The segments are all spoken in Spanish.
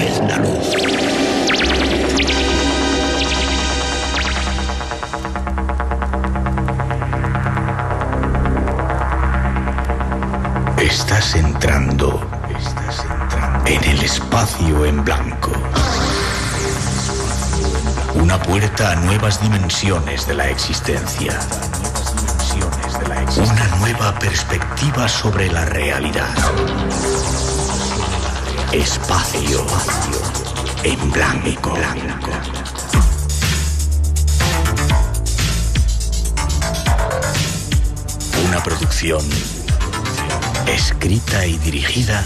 vez la luz. Estás entrando en el espacio en blanco. Una puerta a nuevas dimensiones de la existencia. Una nueva perspectiva sobre la realidad. Espacio en blanco. Una producción escrita y dirigida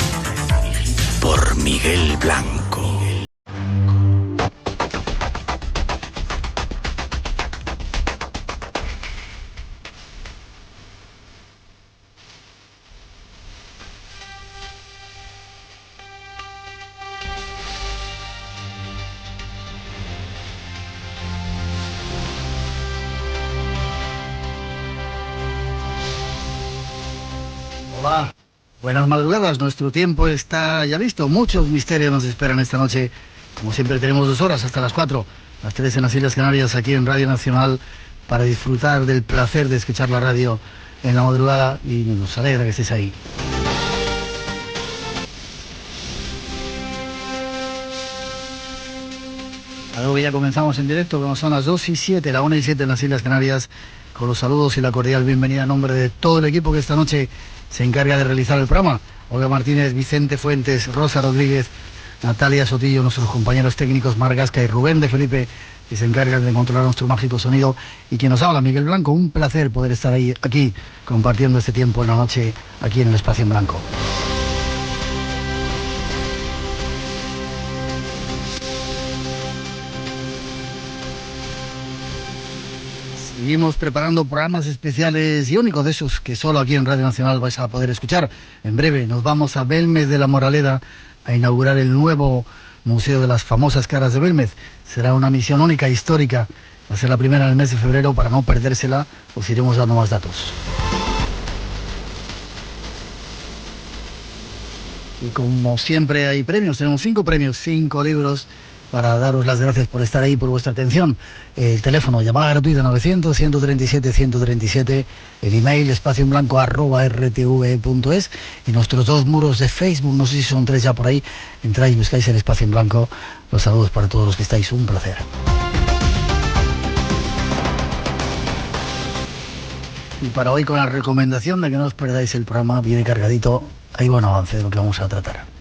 por Miguel Blanco. Hola, buenas madrugadas, nuestro tiempo está ya listo, muchos misterios nos esperan esta noche, como siempre tenemos 2 horas hasta las 4, las 3 en las Islas Canarias, aquí en Radio Nacional, para disfrutar del placer de escuchar la radio en la madrugada y nos alegra que estés ahí. Algo que ya comenzamos en directo, como son las 2:07, la 1:07 en las Islas Canarias, con los saludos y la cordial bienvenida a nombre de todo el equipo que esta noche se encarga de realizar el programa. Olga Martínez, Vicente Fuentes, Rosa Rodríguez, Natalia Sotillo, nuestros compañeros técnicos Mar Gasca y Rubén de Felipe, que se encargan de controlar nuestro mágico sonido, y quien nos habla, Miguel Blanco. Un placer poder estar ahí, aquí, compartiendo este tiempo en la noche, aquí en el Espacio en Blanco. Seguimos preparando programas especiales y únicos, de esos que solo aquí en Radio Nacional vais a poder escuchar. En breve nos vamos a Belmez de la Moraleda a inaugurar el nuevo Museo de las Famosas Caras de Belmez. Será una misión única, histórica. Va a ser la primera en el mes de febrero. Para no perdérsela, os iremos dando más datos. Y como siempre hay premios, tenemos 5 premios, 5 libros, para daros las gracias por estar ahí, por vuestra atención. El teléfono, llamada gratuita 900-137-137, el email espacioenblanco@rtv.es, y nuestros 2 muros de Facebook, no sé si son 3 ya por ahí, entráis y buscáis el Espacio en Blanco. Los saludos para todos los que estáis, un placer. Y para hoy, con la recomendación de que no os perdáis el programa, viene cargadito, hay buen avance de lo que vamos a tratar.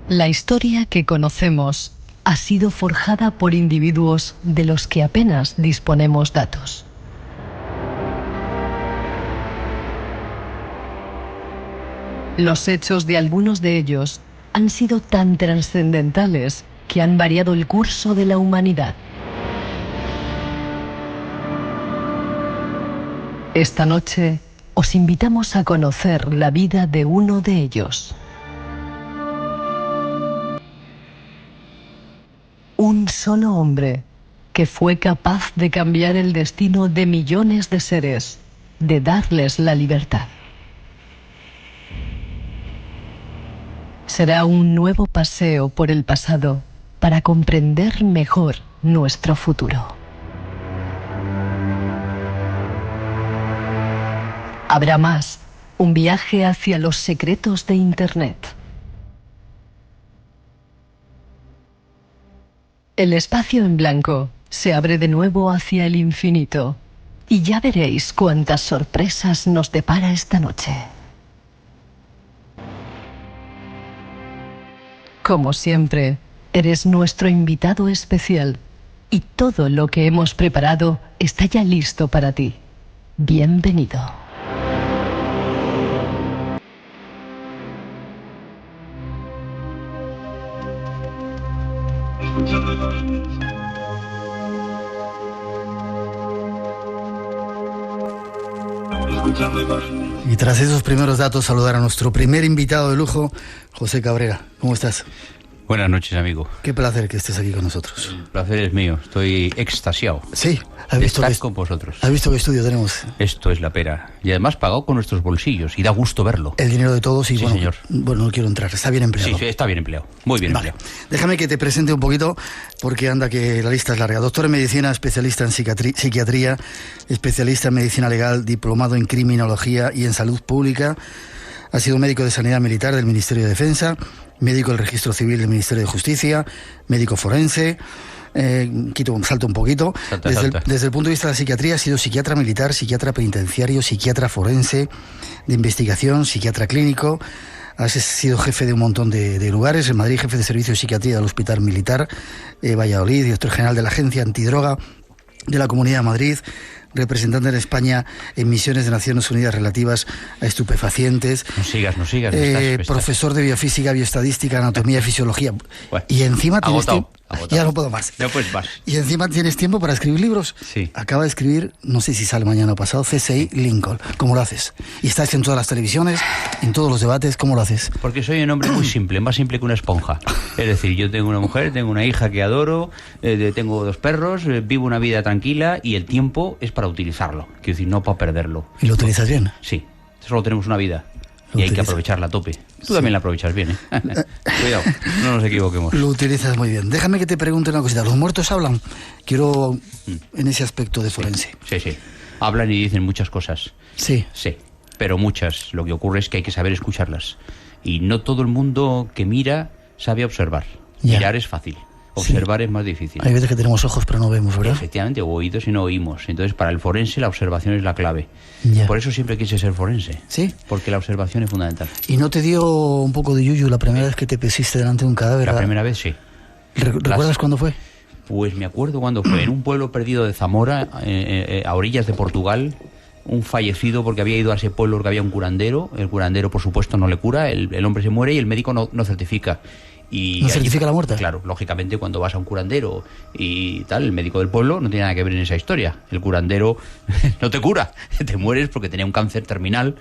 La historia que conocemos ha sido forjada por individuos de los que apenas disponemos datos. Los hechos de algunos de ellos han sido tan trascendentales que han variado el curso de la humanidad. Esta noche os invitamos a conocer la vida de uno de ellos. Un solo hombre que fue capaz de cambiar el destino de millones de seres, de darles la libertad. Será un nuevo paseo por el pasado para comprender mejor nuestro futuro. Habrá más, un viaje hacia los secretos de Internet. El espacio en blanco se abre de nuevo hacia el infinito y ya veréis cuántas sorpresas nos depara esta noche. Como siempre, eres nuestro invitado especial y todo lo que hemos preparado está ya listo para ti. Bienvenido. Y tras esos primeros datos, saludar a nuestro primer invitado de lujo, José Cabrera. ¿Cómo estás? Buenas noches, amigo. Qué placer que estés aquí con nosotros. El placer es mío. Estoy extasiado. Sí, has visto estar con vosotros. ¿Has visto qué estudio tenemos? Esto es la pera. Y además pagado con nuestros bolsillos. Y da gusto verlo. El dinero de todos y sí, bueno, señor. Bueno, no quiero entrar. Está bien empleado. Sí, está bien empleado. Muy bien empleado. Déjame que te presente un poquito, porque anda que la lista es larga. Doctor en medicina, especialista en psiquiatría, especialista en medicina legal, diplomado en criminología y en salud pública. Ha sido médico de sanidad militar del Ministerio de Defensa, médico del Registro Civil del Ministerio de Justicia, médico forense. Salto un poquito. Desde el punto de vista de la psiquiatría, ha sido psiquiatra militar, psiquiatra penitenciario, psiquiatra forense de investigación, psiquiatra clínico. Has sido jefe de un montón de lugares. En Madrid, jefe de servicio de psiquiatría del Hospital Militar, Valladolid, director general de la Agencia Antidroga de la Comunidad de Madrid, representante en España en misiones de Naciones Unidas relativas a estupefacientes. No sigas. Profesor de biofísica, bioestadística, anatomía y fisiología. Bueno, y encima tienes agotado. Ya no puedo más. No puedes más. Y encima tienes tiempo para escribir libros. Sí. Acaba de escribir, no sé si sale mañana o pasado, CSI Lincoln. ¿Cómo lo haces? Y estás en todas las televisiones, en todos los debates. ¿Cómo lo haces? Porque soy un hombre muy simple, más simple que una esponja. Es decir, yo tengo una mujer, tengo una hija que adoro, tengo 2 perros, vivo una vida tranquila y el tiempo es para utilizarlo. Quiero decir, no para perderlo. ¿Y lo utilizas bien? Sí. Solo tenemos una vida. Y hay que aprovecharla a tope. Tú también la aprovechas bien, ¿eh? Cuidado, no nos equivoquemos. Lo utilizas muy bien. Déjame que te pregunte una cosita. ¿Los muertos hablan? Quiero en ese aspecto de forense. Sí. Hablan y dicen muchas cosas. Sí. Sí, pero muchas. Lo que ocurre es que hay que saber escucharlas. Y no todo el mundo que mira sabe observar. Ya. Mirar es fácil. Observar es más difícil. Hay veces que tenemos ojos pero no vemos, ¿verdad? Efectivamente, o oídos y no oímos. Entonces, para el forense la observación es la clave. Ya. Por eso siempre quise ser forense. ¿Sí? Porque la observación es fundamental. ¿Y no te dio un poco de yuyu la primera vez que te pusiste delante de un cadáver? La primera vez sí. ¿Recuerdas cuándo fue? Pues me acuerdo cuando fue en un pueblo perdido de Zamora, a orillas de Portugal. Un fallecido porque había ido a ese pueblo porque había un curandero. El curandero, por supuesto, no le cura. El hombre se muere y el médico no certifica. Y ¿No certifica la muerte? Claro, lógicamente cuando vas a un curandero y tal, el médico del pueblo no tiene nada que ver en esa historia. El curandero no te cura, te mueres porque tenía un cáncer terminal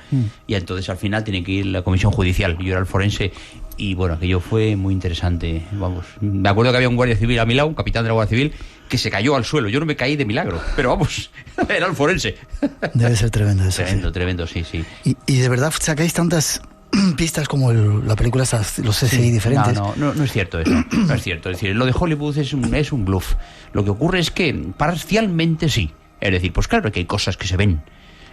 y entonces al final tiene que ir la comisión judicial. Yo era el forense y bueno, aquello fue muy interesante. Vamos, me acuerdo que había un guardia civil a mi lado, un capitán de la Guardia Civil, que se cayó al suelo. Yo no me caí de milagro, pero vamos, era el forense. Debe ser tremendo eso. Tremendo, sí. ¿Y de verdad sacáis tantas pistas como la película, los CSI diferentes? No es cierto eso. No es cierto. Es decir, lo de Hollywood es un bluff. Lo que ocurre es que parcialmente sí. Es decir, pues claro que hay cosas que se ven.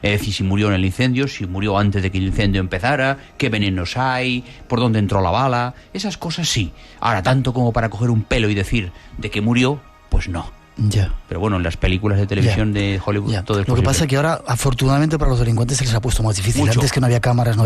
Es decir, si murió en el incendio, si murió antes de que el incendio empezara, qué venenos hay, por dónde entró la bala. Esas cosas sí. Ahora, tanto como para coger un pelo y decir de que murió, pues no. Ya. Pero bueno, en las películas de televisión de Hollywood todo es Lo posible. que pasa es que ahora, afortunadamente para los delincuentes se les ha puesto más difícil. Mucho. Antes que no había cámaras, no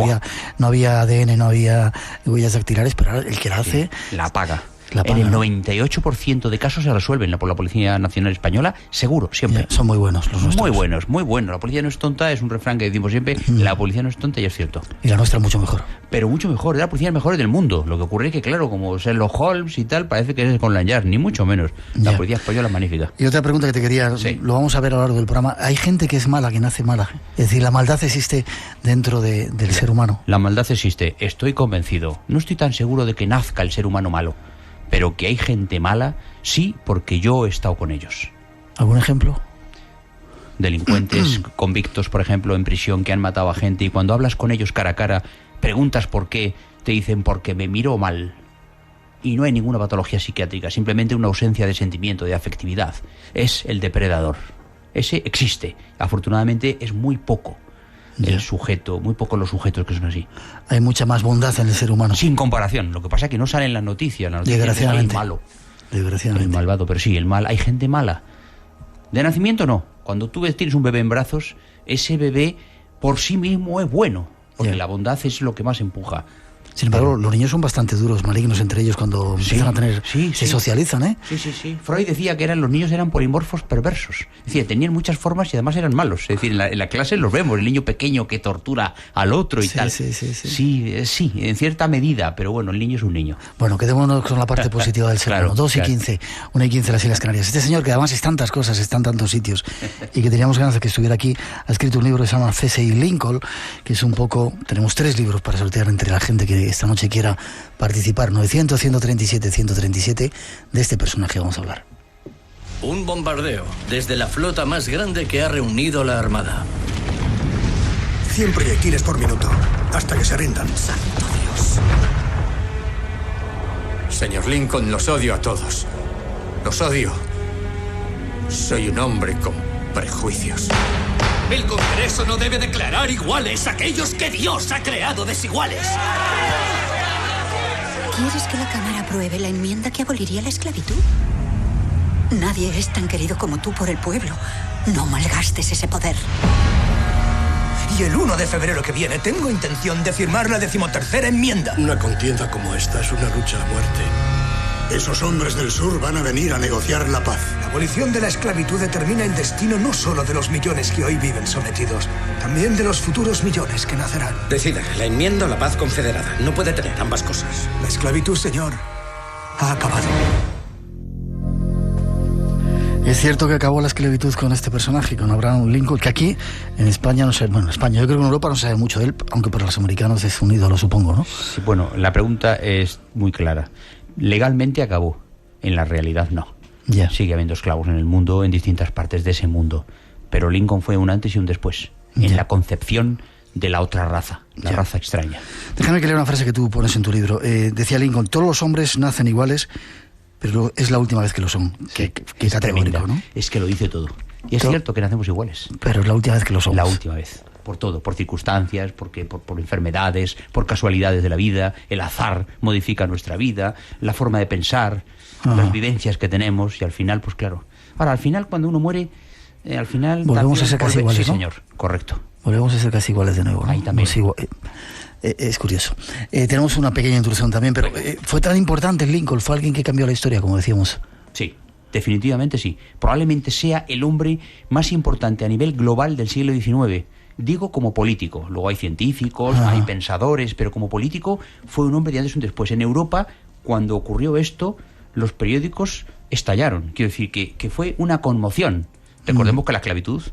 había ADN, no había huellas dactilares, pero ahora el que la hace... La paga. La paga, en el ¿no? 98% de casos se resuelven por la Policía Nacional Española, seguro, siempre. Ya, son muy buenos los nuestros. Muy buenos. La policía no es tonta, es un refrán que decimos siempre, la policía no es tonta y es cierto. Y la nuestra mucho mejor. Pero mucho mejor, es la policía mejor del mundo. Lo que ocurre es que, claro, como Sherlock Holmes y tal, parece que es con Lanyard, ni mucho menos. La Ya. policía española es magnífica. Y otra pregunta que te quería, lo vamos a ver a lo largo del programa. Hay gente que es mala, que nace mala. Es decir, la maldad existe dentro del ser humano. La maldad existe, estoy convencido. No estoy tan seguro de que nazca el ser humano malo, pero que hay gente mala, sí, porque yo he estado con ellos. ¿Algún ejemplo? Delincuentes convictos, por ejemplo, en prisión, que han matado a gente, y cuando hablas con ellos cara a cara, preguntas por qué, te dicen porque me miró mal. Y no hay ninguna patología psiquiátrica, simplemente una ausencia de sentimiento, de afectividad. Es el depredador. Ese existe. Afortunadamente es muy poco el sujeto, muy pocos los sujetos que son así. Hay mucha más bondad en el ser humano. Sin comparación. Lo que pasa es que no sale en las noticias. La noticia es el malo, el malvado. Pero sí, el mal. Hay gente mala. De nacimiento no. Cuando tú tienes un bebé en brazos, ese bebé por sí mismo es bueno. Porque la bondad es lo que más empuja. Sin embargo, los niños son bastante duros, malignos entre ellos cuando empiezan a tener... se socializan, ¿eh? Sí. Freud decía que los niños eran polimorfos perversos. Es decir, tenían muchas formas y además eran malos. Es decir, en la clase los vemos, el niño pequeño que tortura al otro y tal. Sí, en cierta medida, pero bueno, el niño es un niño. Bueno, quedémonos con la parte positiva del ser humano. 2:15, 1:15 las Islas Canarias. Este señor, que además es tantas cosas, está en tantos sitios, y que teníamos ganas de que estuviera aquí, ha escrito un libro que se llama C.S. Lincoln, que es un poco... Tenemos 3 libros para sortear entre la gente que esta noche quiera participar. 900, 137, 137, de este personaje vamos a hablar. Un bombardeo desde la flota más grande que ha reunido la Armada. 100 proyectiles por minuto, hasta que se rindan. ¡Santo Dios! Señor Lincoln, los odio a todos. Los odio. Soy un hombre con prejuicios. El Congreso no debe declarar iguales a aquellos que Dios ha creado desiguales. ¿Quieres que la Cámara apruebe la enmienda que aboliría la esclavitud? Nadie es tan querido como tú por el pueblo. No malgastes ese poder. Y el 1 de febrero que viene tengo intención de firmar la 13ª enmienda. Una contienda como esta es una lucha a muerte. Esos hombres del sur van a venir a negociar la paz. La abolición de la esclavitud determina el destino no solo de los millones que hoy viven sometidos, también de los futuros millones que nacerán. Decida, la enmienda o la paz confederada. No puede tener ambas cosas. La esclavitud, señor, ha acabado. Es cierto que acabó la esclavitud con este personaje, con Abraham Lincoln, que aquí en España no sé, bueno, en España, yo creo que en Europa no se sabe mucho de él, aunque para los americanos es un ídolo, supongo, ¿no? Sí, bueno, la pregunta es muy clara. Legalmente acabó, en la realidad no. Yeah. Sigue habiendo esclavos en el mundo, en distintas partes de ese mundo, pero Lincoln fue un antes y un después, en la concepción de la otra raza, la raza extraña. Déjame que lea una frase que tú pones en tu libro. Decía Lincoln: todos los hombres nacen iguales, pero es la última vez que lo son. Sí, qué categórico, ¿no? Es que lo dice todo. Y es cierto que nacemos iguales. Pero es la última vez que lo somos. La última vez. Por todo, por circunstancias, por enfermedades, por casualidades de la vida, el azar modifica nuestra vida, la forma de pensar, las vivencias que tenemos, y al final, pues claro. Ahora, al final, cuando uno muere, al final... Volvemos a ser casi iguales, sí, ¿no? Señor, correcto. Volvemos a ser casi iguales de nuevo, ¿no? Ahí también. Es curioso. Tenemos una pequeña introducción también, pero fue tan importante Lincoln, fue alguien que cambió la historia, como decíamos. Sí. Definitivamente sí. Probablemente sea el hombre más importante a nivel global del siglo XIX. Digo como político. Luego hay científicos, hay pensadores, pero como político fue un hombre de antes y un después. En Europa, cuando ocurrió esto, los periódicos estallaron. Quiero decir que fue una conmoción. Recordemos que la esclavitud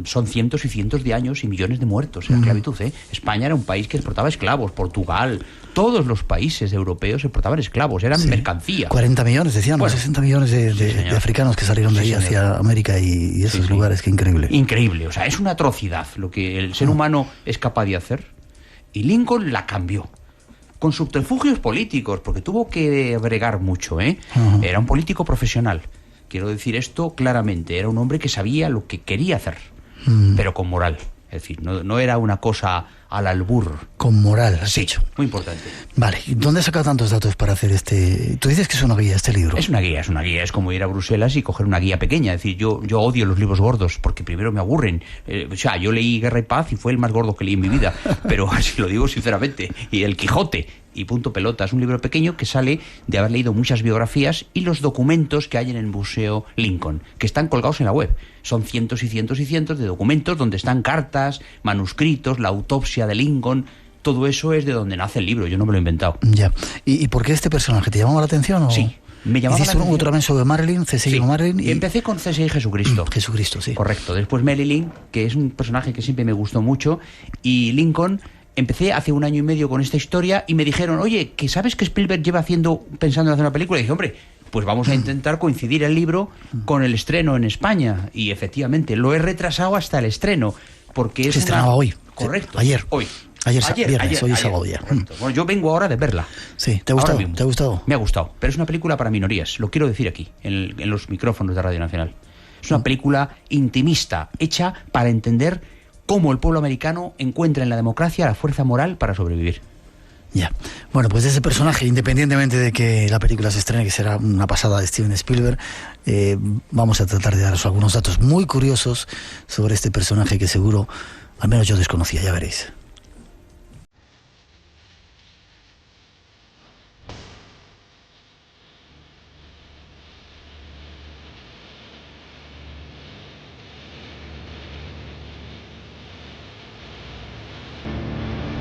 son cientos y cientos de años y millones de muertos en la esclavitud, ¿eh? España era un país que exportaba esclavos, Portugal, todos los países europeos exportaban esclavos, eran mercancía. 40 millones, decíamos, bueno, 60 millones de africanos que salieron de ahí hacia América y esos lugares, qué increíble. Increíble, o sea, es una atrocidad lo que el ser humano es capaz de hacer, y Lincoln la cambió. Con subterfugios políticos, porque tuvo que bregar mucho, ¿eh? Era un político profesional. Quiero decir esto claramente, era un hombre que sabía lo que quería hacer, pero con moral. Es decir, no era una cosa al albur. Con moral, has dicho. Muy importante. Vale, ¿y dónde has sacado tantos datos para hacer este...? Tú dices que es una guía este libro. Es una guía. Es como ir a Bruselas y coger una guía pequeña. Es decir, yo odio los libros gordos porque primero me aburren. O sea, yo leí Guerra y Paz y fue el más gordo que leí en mi vida, pero así lo digo sinceramente. Y El Quijote y punto pelota. Es un libro pequeño que sale de haber leído muchas biografías y los documentos que hay en el Museo Lincoln, que están colgados en la web. Son cientos y cientos y cientos de documentos donde están cartas, manuscritos, la autopsia de Lincoln. Todo eso es de donde nace el libro, yo no me lo he inventado. Ya. ¿Y por qué este personaje? ¿Te llamaba la atención o...? Sí. Me llamaba ¿Hiciste un también sobre Marilyn, C.S.I. Marilyn? Y empecé con C.S.I. Jesucristo. Jesucristo, sí. Correcto. Después Marilyn, que es un personaje que siempre me gustó mucho, y Lincoln. Empecé hace 1 año y medio con esta historia y me dijeron, oye, ¿que sabes que Spielberg lleva pensando en hacer una película? Y dije, hombre, pues vamos a intentar coincidir el libro con el estreno en España. Y efectivamente, lo he retrasado hasta el estreno, porque se estrenaba hoy. Correcto. Ayer. Hoy. Ayer, hoy es sábado ya. Bueno, yo vengo ahora de verla. Sí, ¿te ha gustado? ¿Te ha gustado? Me ha gustado, pero es una película para minorías, lo quiero decir aquí, en los micrófonos de Radio Nacional. Es una película intimista, hecha para entender cómo el pueblo americano encuentra en la democracia la fuerza moral para sobrevivir. Ya. Bueno, pues ese personaje, independientemente de que la película se estrene, que será una pasada de Steven Spielberg, vamos a tratar de daros algunos datos muy curiosos sobre este personaje que seguro, al menos yo desconocía, ya veréis.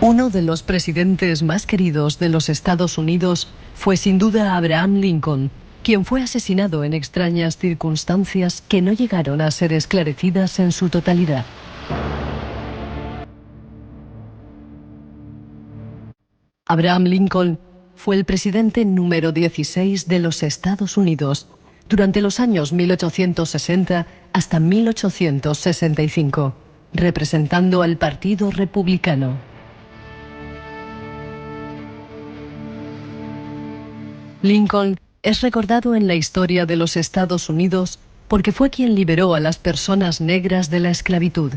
Uno de los presidentes más queridos de los Estados Unidos fue sin duda Abraham Lincoln, quien fue asesinado en extrañas circunstancias que no llegaron a ser esclarecidas en su totalidad. Abraham Lincoln fue el presidente número 16 de los Estados Unidos durante los años 1860 hasta 1865, representando al Partido Republicano. Lincoln es recordado en la historia de los Estados Unidos porque fue quien liberó a las personas negras de la esclavitud.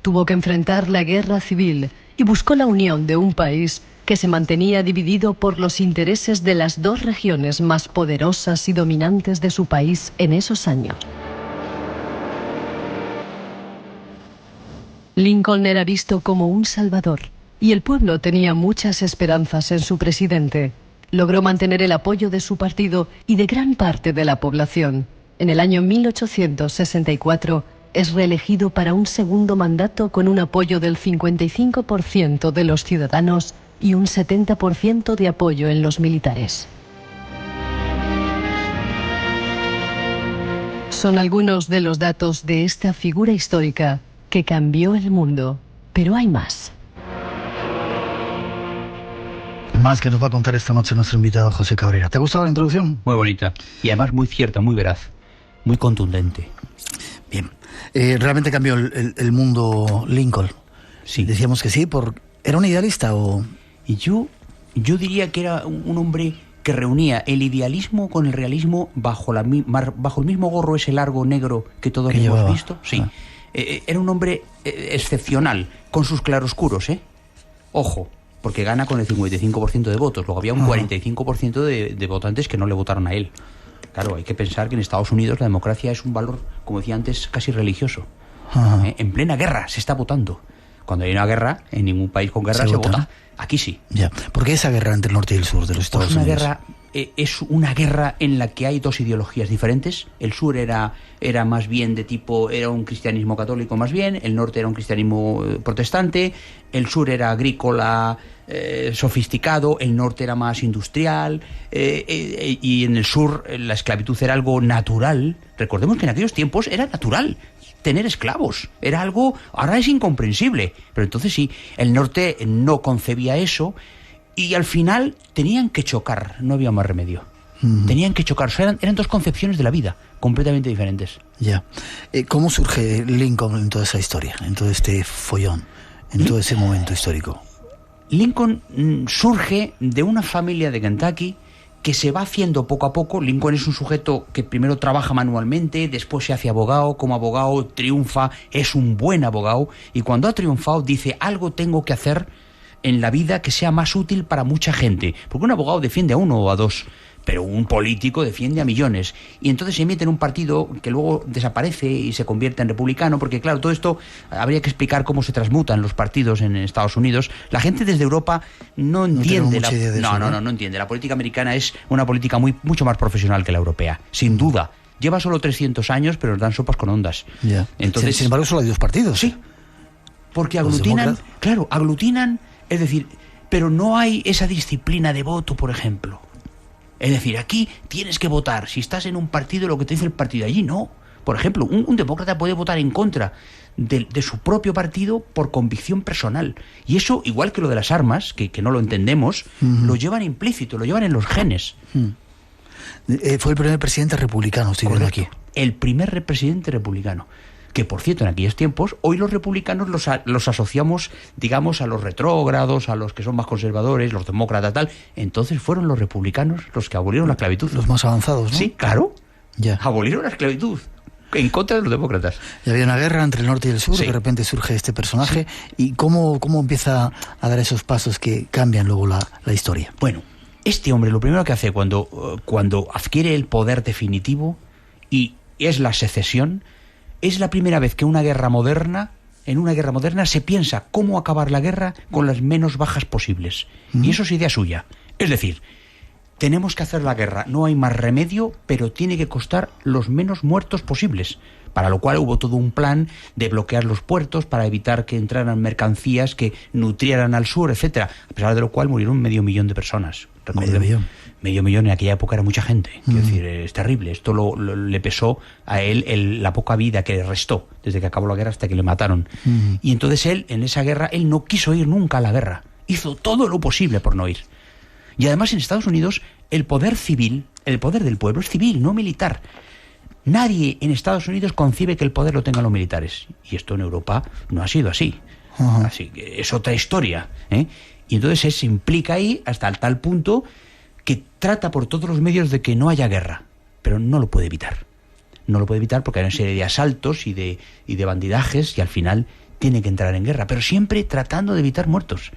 Tuvo que enfrentar la guerra civil y buscó la unión de un país que se mantenía dividido por los intereses de las dos regiones más poderosas y dominantes de su país en esos años. Lincoln era visto como un salvador y el pueblo tenía muchas esperanzas en su presidente. Logró mantener el apoyo de su partido y de gran parte de la población. En el año 1864 es reelegido para un segundo mandato con un apoyo del 55% de los ciudadanos y un 70% de apoyo en los militares. Son algunos de los datos de esta figura histórica que cambió el mundo, pero hay más. Más que nos va a contar esta noche nuestro invitado José Cabrera. ¿Te ha gustado la introducción? Muy bonita. Y además muy cierta, muy veraz. Muy contundente. Bien. ¿Realmente cambió el mundo Lincoln? Sí. Decíamos que sí. ¿Era un idealista o...? Y yo diría que era un hombre que reunía el idealismo con el realismo bajo el mismo gorro ese largo negro que todos hemos visto. Sí. Era un hombre excepcional, con sus claroscuros, ¿eh? Ojo. Porque gana con el 55% de votos. Luego había un 45% de votantes que no le votaron a él. Claro, hay que pensar que en Estados Unidos la democracia es un valor, como decía antes, casi religioso. En plena guerra se está votando. Cuando hay una guerra, en ningún país con guerra se vota. Aquí sí. Ya. ¿Por qué esa guerra entre el norte y el sur de los Estados Unidos? Es una guerra en la que hay dos ideologías diferentes. El sur era más bien de tipo, era un cristianismo católico más bien, el norte era un cristianismo protestante, el sur era agrícola, sofisticado, el norte era más industrial, y en el sur la esclavitud era algo natural. Recordemos que en aquellos tiempos era natural tener esclavos, era algo, ahora es incomprensible, pero entonces sí, el norte no concebía eso. Y al final tenían que chocar, no había más remedio. Tenían que chocar, o sea, eran dos concepciones de la vida completamente diferentes. Ya. ¿Cómo surge Lincoln en toda esa historia, en todo este follón, en todo ese momento histórico? Lincoln surge de una familia de Kentucky que se va haciendo poco a poco. Lincoln es un sujeto que primero trabaja manualmente, después se hace abogado, como abogado triunfa, es un buen abogado, y cuando ha triunfado dice, algo tengo que hacer en la vida que sea más útil para mucha gente, porque un abogado defiende a uno o a dos, pero un político defiende a millones, y entonces se mete en un partido que luego desaparece y se convierte en republicano, porque claro, todo esto habría que explicar cómo se transmutan los partidos en Estados Unidos. La gente desde Europa no entiende no entiende. La política americana es una política mucho más profesional que la europea, sin duda. Lleva solo 300 años, pero nos dan sopas con ondas. Ya. Entonces, sin embargo, solo hay dos partidos. Sí, porque aglutinan, es decir, pero no hay esa disciplina de voto, por ejemplo. Es decir, aquí tienes que votar. Si estás en un partido, lo que te dice el partido, allí no. Por ejemplo, un demócrata puede votar en contra de su propio partido por convicción personal. Y eso, igual que lo de las armas, que no lo entendemos, lo llevan implícito, lo llevan en los genes. Fue el primer presidente republicano, estoy viendo aquí. El primer presidente republicano. Que, por cierto, en aquellos tiempos, hoy los republicanos los asociamos, digamos, a los retrógrados, a los que son más conservadores, los demócratas, tal. Entonces fueron los republicanos los que abolieron la esclavitud. Los más avanzados, ¿no? Sí, claro. Ya. Abolieron la esclavitud en contra de los demócratas. Y había una guerra entre el norte y el sur, de repente surge este personaje. Sí. ¿Y cómo empieza a dar esos pasos que cambian luego la historia? Bueno, este hombre lo primero que hace cuando adquiere el poder definitivo, y es la secesión, es la primera vez que en una guerra moderna se piensa cómo acabar la guerra con las menos bajas posibles. Y eso es idea suya. Es decir, tenemos que hacer la guerra, no hay más remedio, pero tiene que costar los menos muertos posibles. para lo cual hubo todo un plan de bloquear los puertos para evitar que entraran mercancías que nutrieran al sur, etcétera. A pesar de lo cual murieron 500.000 de personas. Medio millón en aquella época era mucha gente. Quiero decir, es terrible. Esto le pesó a él la poca vida que le restó desde que acabó la guerra hasta que le mataron. Y entonces él, en esa guerra, él no quiso ir nunca a la guerra. Hizo todo lo posible por no ir. Y además en Estados Unidos el poder civil, el poder del pueblo es civil, no militar. Nadie en Estados Unidos concibe que el poder lo tengan los militares. Y esto en Europa no ha sido así. Así que es otra historia, ¿eh? Y entonces él se implica ahí hasta el tal punto que trata por todos los medios de que no haya guerra, pero no lo puede evitar. No lo puede evitar porque hay una serie de asaltos y de bandidajes y al final tiene que entrar en guerra, pero siempre tratando de evitar muertos.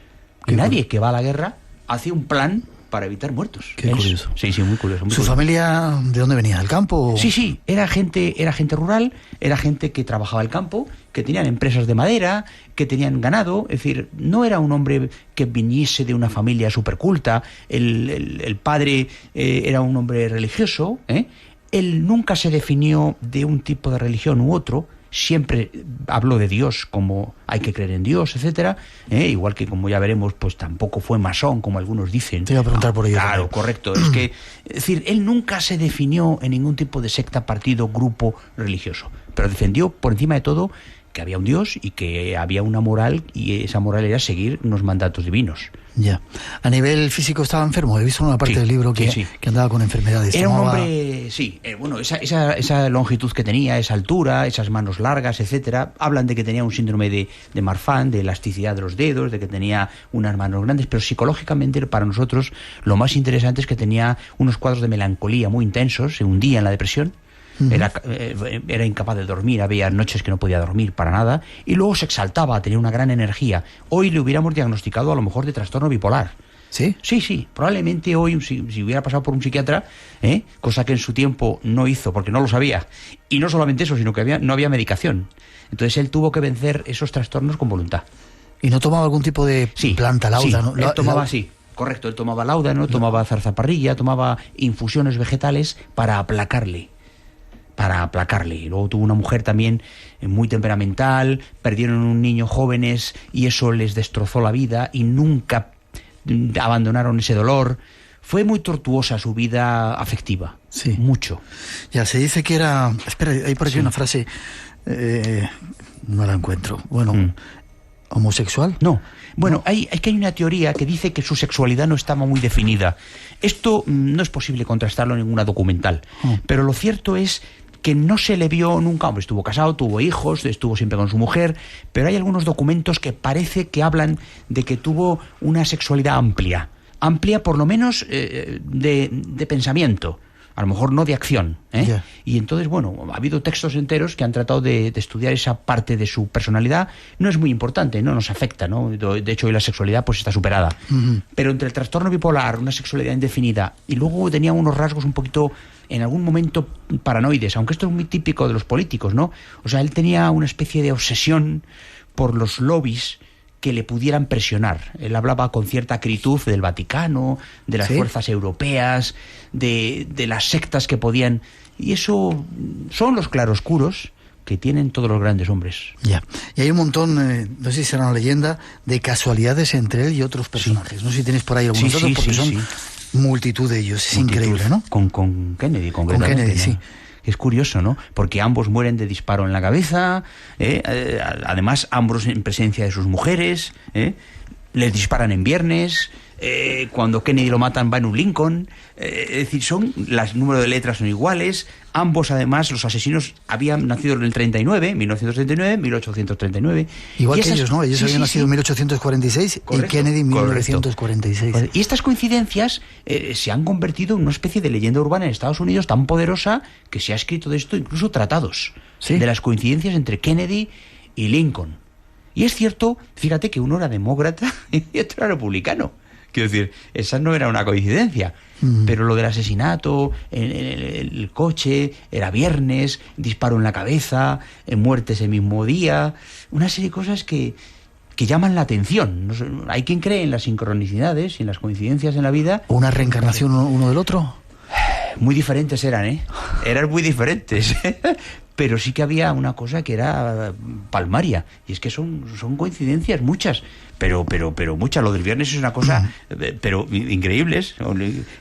Y nadie que va a la guerra hace un plan para evitar muertos. Qué curioso. Sí, muy curioso. ¿Su familia de dónde venía? ¿Del campo? Sí, era gente rural, era gente que trabajaba el campo, que tenían empresas de madera, que tenían ganado, es decir, no era un hombre que viniese de una familia superculta, el padre era un hombre religioso, él nunca se definió de un tipo de religión u otro, siempre habló de Dios como hay que creer en Dios, etcétera, igual que, como ya veremos, pues tampoco fue masón, como algunos dicen. Te iba a preguntar por ello. Claro, correcto. Es decir, él nunca se definió en ningún tipo de secta, partido, grupo religioso, pero defendió por encima de todo que había un Dios y que había una moral, y esa moral era seguir unos mandatos divinos. Ya. A nivel físico estaba enfermo. He visto en una parte del libro que andaba con enfermedades. Era un hombre, bueno, esa longitud que tenía, esa altura, esas manos largas, etcétera. Hablan de que tenía un síndrome de Marfan, de elasticidad de los dedos, de que tenía unas manos grandes, pero psicológicamente para nosotros lo más interesante es que tenía unos cuadros de melancolía muy intensos, se hundía en la depresión. Era incapaz de dormir, había noches que no podía dormir para nada, y luego se exaltaba, tenía una gran energía. Hoy le hubiéramos diagnosticado a lo mejor de trastorno bipolar. ¿Sí? Sí, probablemente hoy, si hubiera pasado por un psiquiatra, cosa que en su tiempo no hizo porque no lo sabía, y no solamente eso, sino que no había medicación. Entonces él tuvo que vencer esos trastornos con voluntad. ¿Y no tomaba algún tipo de planta, láudano? Sí, él tomaba, correcto, él tomaba láudano, tomaba zarzaparrilla, tomaba infusiones vegetales para aplacarle. Y luego tuvo una mujer también muy temperamental, perdieron un niño jóvenes y eso les destrozó la vida y nunca abandonaron ese dolor. Fue muy tortuosa su vida afectiva, mucho. Ya, se dice que era... Espera, hay por aquí una frase, no la encuentro. Bueno, ¿homosexual? No. Bueno, hay una teoría que dice que su sexualidad no estaba muy definida. Esto no es posible contrastarlo en ninguna documental, pero lo cierto es que no se le vio nunca. Hombre, estuvo casado, tuvo hijos, estuvo siempre con su mujer, pero hay algunos documentos que parece que hablan de que tuvo una sexualidad amplia por lo menos de pensamiento, a lo mejor no de acción, Yeah. Y entonces, bueno, ha habido textos enteros que han tratado de estudiar esa parte de su personalidad. No es muy importante, no nos afecta, ¿no? De hecho, hoy la sexualidad pues está superada. Pero entre el trastorno bipolar, una sexualidad indefinida, y luego tenía unos rasgos un poquito, en algún momento, paranoides, aunque esto es muy típico de los políticos, ¿no? O sea, él tenía una especie de obsesión por los lobbies que le pudieran presionar. Él hablaba con cierta acritud del Vaticano, de las fuerzas europeas, de las sectas que podían... Y eso son los claroscuros que tienen todos los grandes hombres. Ya. Y hay un montón, no sé si será una leyenda, de casualidades entre él y otros personajes. No sé si tenéis por ahí algunos otros, porque son multitud de ellos. Es increíble, ¿no? Con Kennedy, concretamente. Con Kennedy, ¿no? Es curioso, ¿no? Porque ambos mueren de disparo en la cabeza, además ambos en presencia de sus mujeres, les disparan en viernes, cuando Kennedy lo matan va en un Lincoln, es decir, el número de letras son iguales, ambos además, los asesinos habían nacido en el 1939, 1839. Igual que ellos, ¿no? Ellos habían nacido en 1846 y Kennedy en 1946. Y estas coincidencias se han convertido en una especie de leyenda urbana en Estados Unidos tan poderosa que se ha escrito de esto incluso tratados, de las coincidencias entre Kennedy y Lincoln. Y es cierto, fíjate que uno era demócrata y otro era republicano. Quiero decir, esa no era una coincidencia. Pero lo del asesinato, en el coche, era viernes, disparo en la cabeza, muerte ese mismo día, una serie de cosas que llaman la atención. Hay quien cree en las sincronicidades y en las coincidencias en la vida. ¿Una reencarnación uno del otro? Muy diferentes eran, Eran muy diferentes. pero sí que había una cosa que era palmaria, y es que son coincidencias muchas, pero muchas. Lo del viernes es una cosa pero increíbles,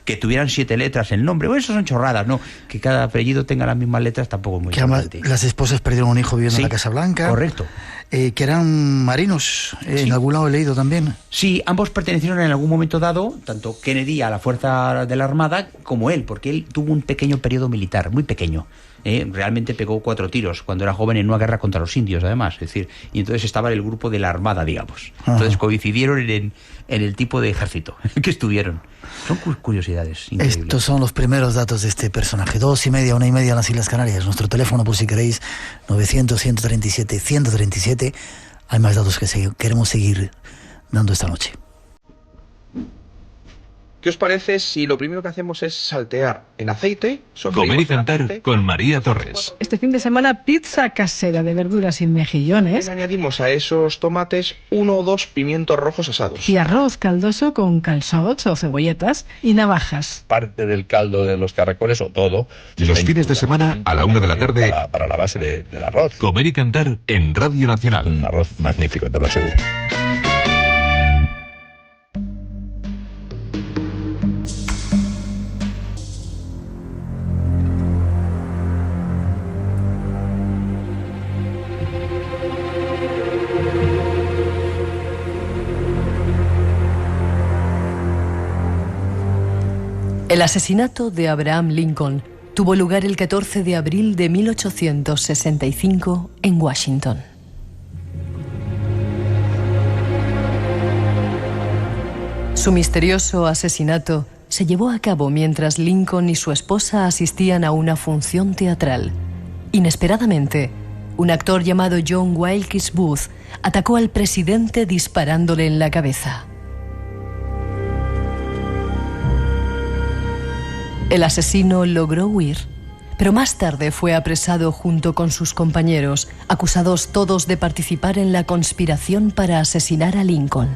que tuvieran 7 letras el nombre. Bueno, eso son chorradas, ¿no? Que cada apellido tenga las mismas letras tampoco es muy importante. Las esposas perdieron un hijo viviendo en la Casa Blanca. Correcto. Que eran marinos, en algún lado he leído también. Sí, ambos pertenecieron en algún momento dado, tanto Kennedy a la fuerza de la Armada como él, porque él tuvo un pequeño periodo militar, muy pequeño. Realmente pegó 4 tiros cuando era joven en una guerra contra los indios, además. Es decir, y entonces estaba en el grupo de la Armada, digamos. Entonces coincidieron en el tipo de ejército en el que estuvieron. Son curiosidades increíbles. Estos son los primeros datos de este personaje. 2:30, 1:30 en las Islas Canarias. Nuestro teléfono, por si queréis, 900-137-137. Hay más datos que queremos seguir dando esta noche. ¿Qué os parece si lo primero que hacemos es saltear en aceite? Comer y cantar con María Torres. Este fin de semana, pizza casera de verduras sin mejillones. Y añadimos a esos tomates 1 o 2 pimientos rojos asados. Y arroz caldoso con calçots o cebolletas y navajas. Parte del caldo de los caracoles o todo. Los fines de semana a la 1 de la tarde. Para la base del arroz. Comer y cantar en Radio Nacional. Un arroz magnífico, te lo aseguro. El asesinato de Abraham Lincoln tuvo lugar el 14 de abril de 1865 en Washington. Su misterioso asesinato se llevó a cabo mientras Lincoln y su esposa asistían a una función teatral. Inesperadamente, un actor llamado John Wilkes Booth atacó al presidente disparándole en la cabeza. El asesino logró huir, pero más tarde fue apresado junto con sus compañeros, acusados todos de participar en la conspiración para asesinar a Lincoln.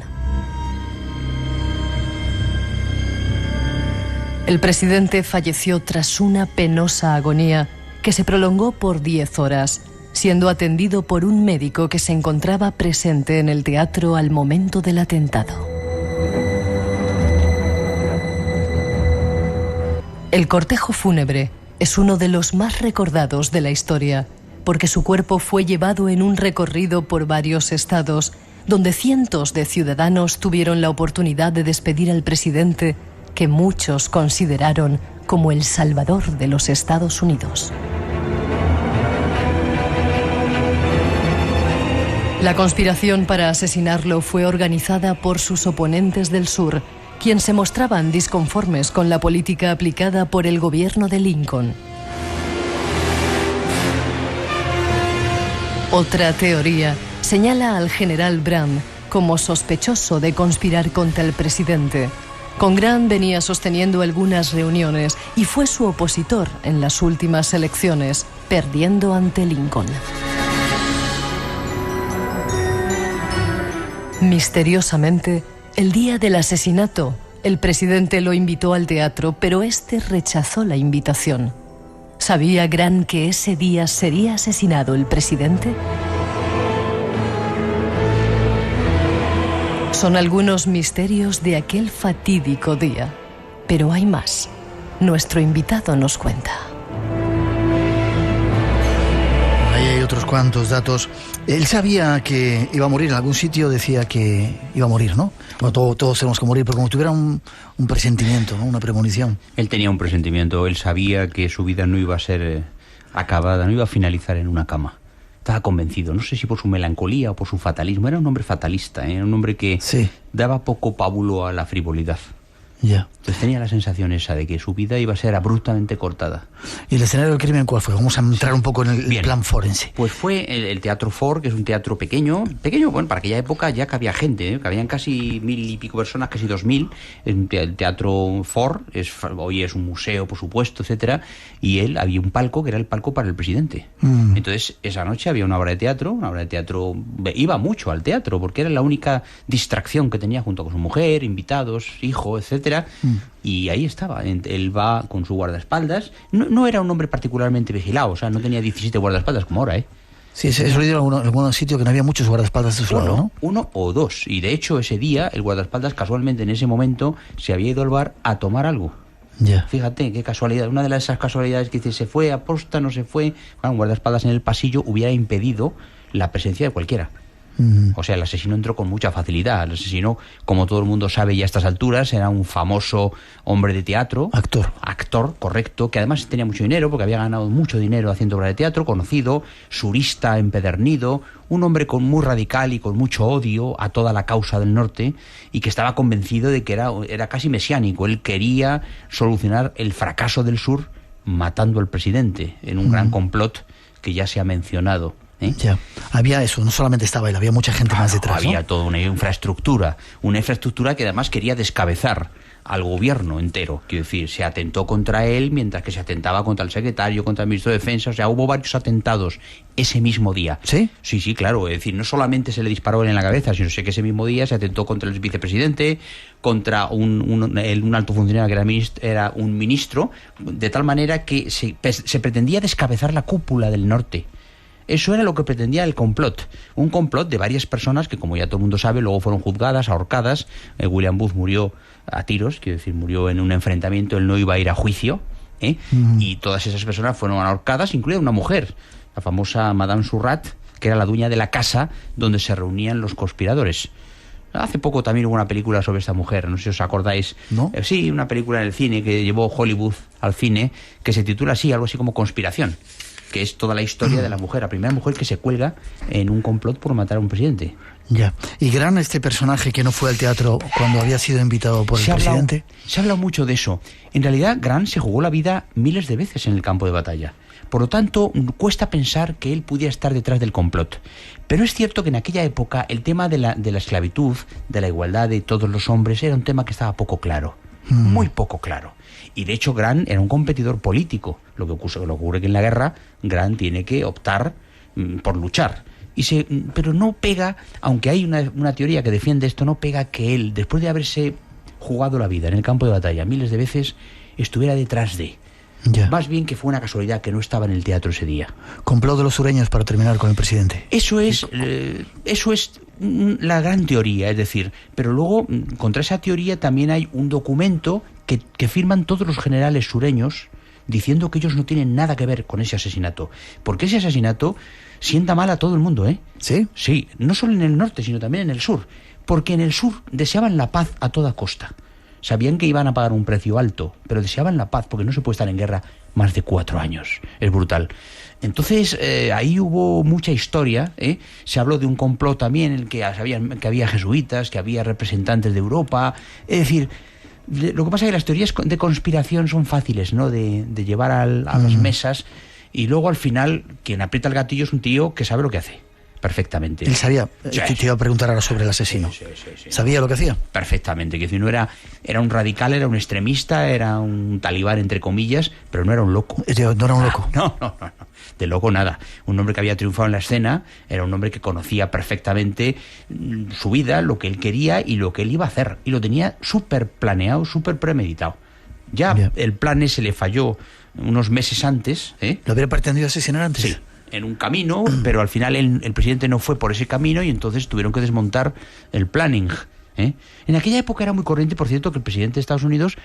El presidente falleció tras una penosa agonía que se prolongó por 10 horas, siendo atendido por un médico que se encontraba presente en el teatro al momento del atentado. El cortejo fúnebre es uno de los más recordados de la historia, porque su cuerpo fue llevado en un recorrido por varios estados, donde cientos de ciudadanos tuvieron la oportunidad de despedir al presidente que muchos consideraron como el salvador de los Estados Unidos. La conspiración para asesinarlo fue organizada por sus oponentes del sur, quienes se mostraban disconformes con la política aplicada por el gobierno de Lincoln. Otra teoría señala al general Grant como sospechoso de conspirar contra el presidente. Con Grant venía sosteniendo algunas reuniones y fue su opositor en las últimas elecciones, perdiendo ante Lincoln. Misteriosamente, el día del asesinato, el presidente lo invitó al teatro, pero este rechazó la invitación. ¿Sabía Grant que ese día sería asesinado el presidente? Son algunos misterios de aquel fatídico día, pero hay más. Nuestro invitado nos cuenta. Ahí hay otros cuantos datos. Él sabía que iba a morir en algún sitio, decía que iba a morir, ¿no? Bueno, todos tenemos que morir, pero como si tuviera un presentimiento, ¿no? Una premonición. Él tenía un presentimiento, él sabía que su vida no iba a ser acabada, no iba a finalizar en una cama. Estaba convencido, no sé si por su melancolía o por su fatalismo. Era un hombre fatalista, era un hombre que daba poco pábulo a la frivolidad. Ya. Entonces tenía la sensación esa de que su vida iba a ser abruptamente cortada. ¿Y el escenario del crimen cuál fue? Vamos a entrar un poco en el plan forense. Pues fue el Teatro Ford, que es un teatro pequeño, bueno, para aquella época ya cabía gente, cabían casi 1000 y pico personas, casi 2000. El Teatro Ford hoy es un museo, por supuesto, etcétera, y había un palco que era el palco para el presidente. Entonces esa noche había una obra de teatro, iba mucho al teatro porque era la única distracción que tenía junto con su mujer, invitados, hijo, etcétera. etcétera, y ahí estaba. Él va con su guardaespaldas. No era un hombre particularmente vigilado, o sea, no tenía 17 guardaespaldas como ahora, ¿eh? Sí, eso lo he dicho en algún sitio, que no había muchos guardaespaldas de su lado, ¿no? Uno o dos. Y de hecho, ese día, el guardaespaldas, casualmente en ese momento, se había ido al bar a tomar algo. Ya. Fíjate, qué casualidad. Una de esas casualidades que dice, se fue, aposta, no se fue. Bueno, un guardaespaldas en el pasillo hubiera impedido la presencia de cualquiera. O sea, el asesino entró con mucha facilidad. El asesino, como todo el mundo sabe ya a estas alturas, era un famoso hombre de teatro. Actor, correcto, que además tenía mucho dinero, porque había ganado mucho dinero haciendo obra de teatro, conocido, surista empedernido, un hombre muy radical y con mucho odio a toda la causa del norte, y que estaba convencido de que era casi mesiánico. Él quería solucionar el fracaso del sur matando al presidente en un gran complot que ya se ha mencionado. Ya, había eso, no solamente estaba él, había mucha gente más detrás, había ¿no? toda una infraestructura que además quería descabezar al gobierno entero. Quiero decir, se atentó contra él mientras que se atentaba contra el secretario, contra el ministro de Defensa. O sea, hubo varios atentados ese mismo día. ¿Sí? Sí, claro. Es decir, no solamente se le disparó en la cabeza, sino que ese mismo día se atentó contra el vicepresidente, contra un alto funcionario que era un ministro, de tal manera que se pretendía descabezar la cúpula del norte. Eso era lo que pretendía el complot. Un complot de varias personas que, como ya todo el mundo sabe, luego fueron juzgadas, ahorcadas. William Booth murió a tiros, quiero decir, murió en un enfrentamiento, él no iba a ir a juicio, y todas esas personas fueron ahorcadas, incluida una mujer, la famosa Madame Surratt, que era la dueña de la casa donde se reunían los conspiradores. Hace poco también hubo una película sobre esta mujer, no sé si os acordáis. ¿No? Sí, una película en el cine que llevó Hollywood al cine, que se titula así, algo así como Conspiración, que es toda la historia de la mujer, la primera mujer que se cuelga en un complot por matar a un presidente. Ya. Y Grant, este personaje que no fue al teatro cuando había sido invitado por el presidente. Se ha hablado mucho de eso. En realidad, Grant se jugó la vida miles de veces en el campo de batalla. Por lo tanto, cuesta pensar que él pudiera estar detrás del complot. Pero es cierto que en aquella época el tema de la esclavitud, de la igualdad de todos los hombres, era un tema que estaba poco claro. Muy poco claro. Y de hecho Grant era un competidor político. Lo que ocurre que en la guerra Grant tiene que optar por luchar. Pero no pega, aunque hay una teoría que defiende esto, no pega que él, después de haberse jugado la vida en el campo de batalla miles de veces, estuviera detrás de. Ya. Más bien que fue una casualidad que no estaba en el teatro ese día. Complot de los sureños para terminar con el presidente. Eso es la gran teoría, es decir, pero luego contra esa teoría también hay un documento que firman todos los generales sureños diciendo que ellos no tienen nada que ver con ese asesinato, porque ese asesinato sienta mal a todo el mundo, ¿eh? ¿Sí? Sí, no solo en el norte, sino también en el sur, porque en el sur deseaban la paz a toda costa. Sabían que iban a pagar un precio alto, pero deseaban la paz, porque no se puede estar en guerra más de 4 años. Es brutal. Entonces, ahí hubo mucha historia, ¿eh? Se habló de un complot también en el que había jesuitas, que había representantes de Europa. Es decir, lo que pasa es que las teorías de conspiración son fáciles, ¿no?, de llevar a las mesas, y luego al final quien aprieta el gatillo es un tío que sabe lo que hace. Perfectamente. Él sabía, Sí. te iba a preguntar ahora sobre el asesino. Sí. ¿Sabía lo que hacía? Perfectamente, que si no era un radical, era un extremista, era un talibán entre comillas, pero no era un loco. No era un loco. No. De loco nada. Un hombre que había triunfado en la escena, era un hombre que conocía perfectamente su vida, lo que él quería y lo que él iba a hacer. Y lo tenía súper planeado, súper premeditado. Ya Bien. El plan ese le falló unos meses antes. ¿Lo hubiera pretendido asesinar antes? Sí. En un camino, pero al final el presidente no fue por ese camino y entonces tuvieron que desmontar el planning. En aquella época era muy corriente, por cierto, que el presidente de Estados Unidos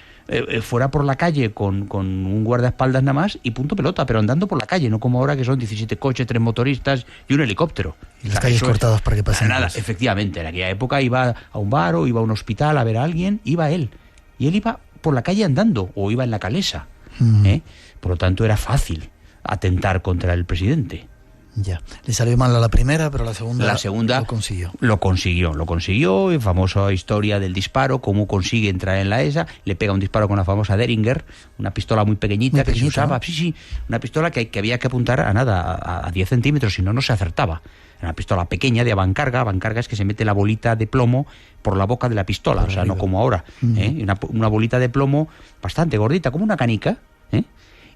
fuera por la calle con un guardaespaldas nada más y punto pelota, pero andando por la calle, no como ahora que son 17 coches, 3 motoristas y un helicóptero. Y las calles cortadas para que pasen. Nada, efectivamente, en aquella época iba a un bar o iba a un hospital a ver a alguien, iba él. Y él iba por la calle andando o iba en la calesa. Por lo tanto, era fácil atentar contra el presidente. Ya. Le salió mal a la primera, pero la segunda lo consiguió. Lo consiguió, y famosa historia del disparo, cómo consigue entrar en la ESA, le pega un disparo con la famosa Derringer, una pistola muy pequeñita que se usaba, ¿no? Sí, una pistola que había que apuntar a 10 centímetros, si no se acertaba. Era una pistola pequeña de avancarga es que se mete la bolita de plomo por la boca de la pistola, o sea, no como ahora, una bolita de plomo bastante gordita, como una canica,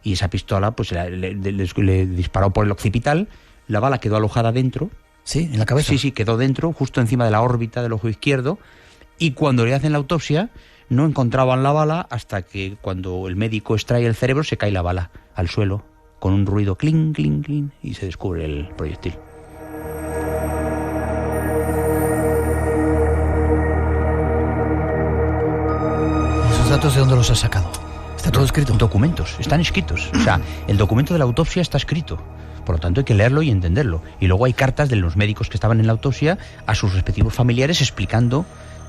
y esa pistola pues le disparó por el occipital, la bala quedó alojada dentro. ¿Sí? ¿En la cabeza? Sí, quedó dentro, justo encima de la órbita del ojo izquierdo, y cuando le hacen la autopsia no encontraban la bala hasta que cuando el médico extrae el cerebro se cae la bala al suelo con un ruido clink, clink, clink y se descubre el proyectil. ¿Esos datos de dónde los has sacado? ¿Está todo escrito? Documentos, están escritos. O sea, el documento de la autopsia está escrito. Por lo tanto, hay que leerlo y entenderlo. Y luego hay cartas de los médicos que estaban en la autopsia a sus respectivos familiares explicando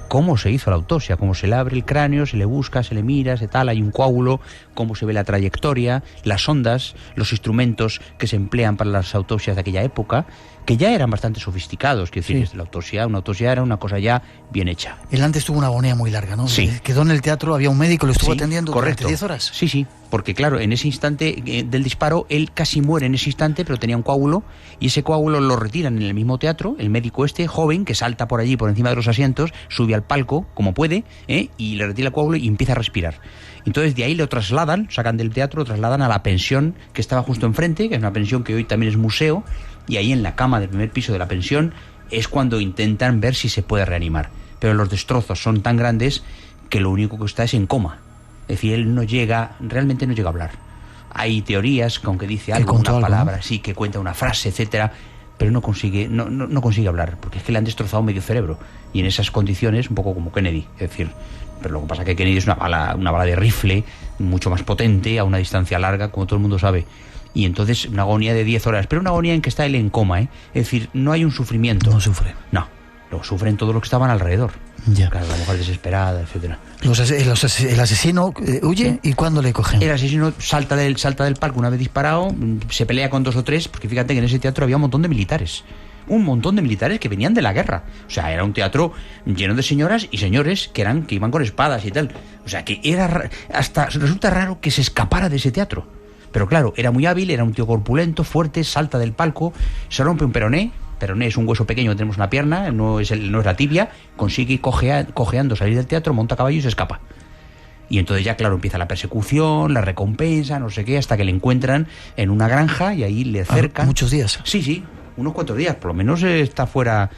cómo se hizo la autopsia, cómo se le abre el cráneo, se le busca, se le mira, se tal, hay un coágulo, cómo se ve la trayectoria, las sondas, los instrumentos que se emplean para las autopsias de aquella época, que ya eran bastante sofisticados. Quiero decir, una autopsia era una cosa ya bien hecha. Él antes tuvo una agonía muy larga, ¿no? Sí. Quedó en el teatro, había un médico, lo estuvo atendiendo correcto. durante 10 horas. Sí, sí, porque claro, en ese instante del disparo, él casi muere en ese instante, pero tenía un coágulo, y ese coágulo lo retiran en el mismo teatro, el médico joven, que salta por allí, por encima de los asientos, sube al palco, como puede, y le retira el coágulo y empieza a respirar. Entonces de ahí lo trasladan, sacan del teatro, lo trasladan a la pensión que estaba justo enfrente, que es una pensión que hoy también es museo, y ahí en la cama del primer piso de la pensión es cuando intentan ver si se puede reanimar. Pero los destrozos son tan grandes que lo único que está es en coma. Es decir, él realmente no llega a hablar. Hay teorías que aunque dice algo, una palabra, ¿no? Sí, que cuenta una frase, etcétera, pero no consigue hablar, porque es que le han destrozado medio cerebro. Y en esas condiciones, un poco como Kennedy, es decir, pero lo que pasa es que Kennedy es una bala de rifle, mucho más potente, a una distancia larga, como todo el mundo sabe. Y entonces una agonía de 10 horas, pero una agonía en que está él en coma, Es decir, no hay un sufrimiento. No sufre. No, lo sufren todos los que estaban alrededor. Ya. Claro, la mujer desesperada, etcétera. El asesino huye, ¿y cuándo le cogen? El asesino salta del palco una vez disparado, se pelea con 2 o 3, porque fíjate que en ese teatro había un montón de militares. Un montón de militares que venían de la guerra. O sea, era un teatro lleno de señoras y señores que iban con espadas y tal. O sea, que resulta raro que se escapara de ese teatro. Pero claro, era muy hábil, era un tío corpulento, fuerte, salta del palco, se rompe un peroné. Peroné es un hueso pequeño que tenemos en la pierna, no es la tibia, consigue cojeando salir del teatro, monta a caballo y se escapa. Y entonces ya, claro, empieza la persecución, la recompensa, no sé qué, hasta que le encuentran en una granja y ahí le acercan. ¿Muchos días? Sí, unos cuantos días, por lo menos está fuera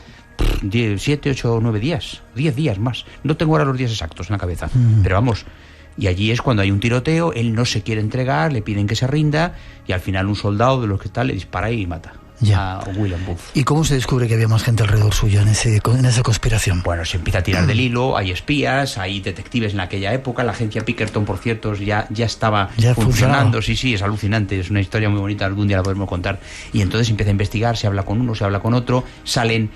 7, 8, 9 días, 10 días más. No tengo ahora los días exactos en la cabeza, pero vamos. Y allí es cuando hay un tiroteo, él no se quiere entregar, le piden que se rinda, y al final un soldado de los que está le dispara y mata. A William Booth. ¿Y cómo se descubre que había más gente alrededor suyo en esa conspiración? Bueno, se empieza a tirar del hilo, hay espías, hay detectives en aquella época, la agencia Pinkerton, por cierto, ya estaba funcionando. Sí, es alucinante, es una historia muy bonita, algún día la podemos contar. Y entonces empieza a investigar, se habla con uno, se habla con otro, salen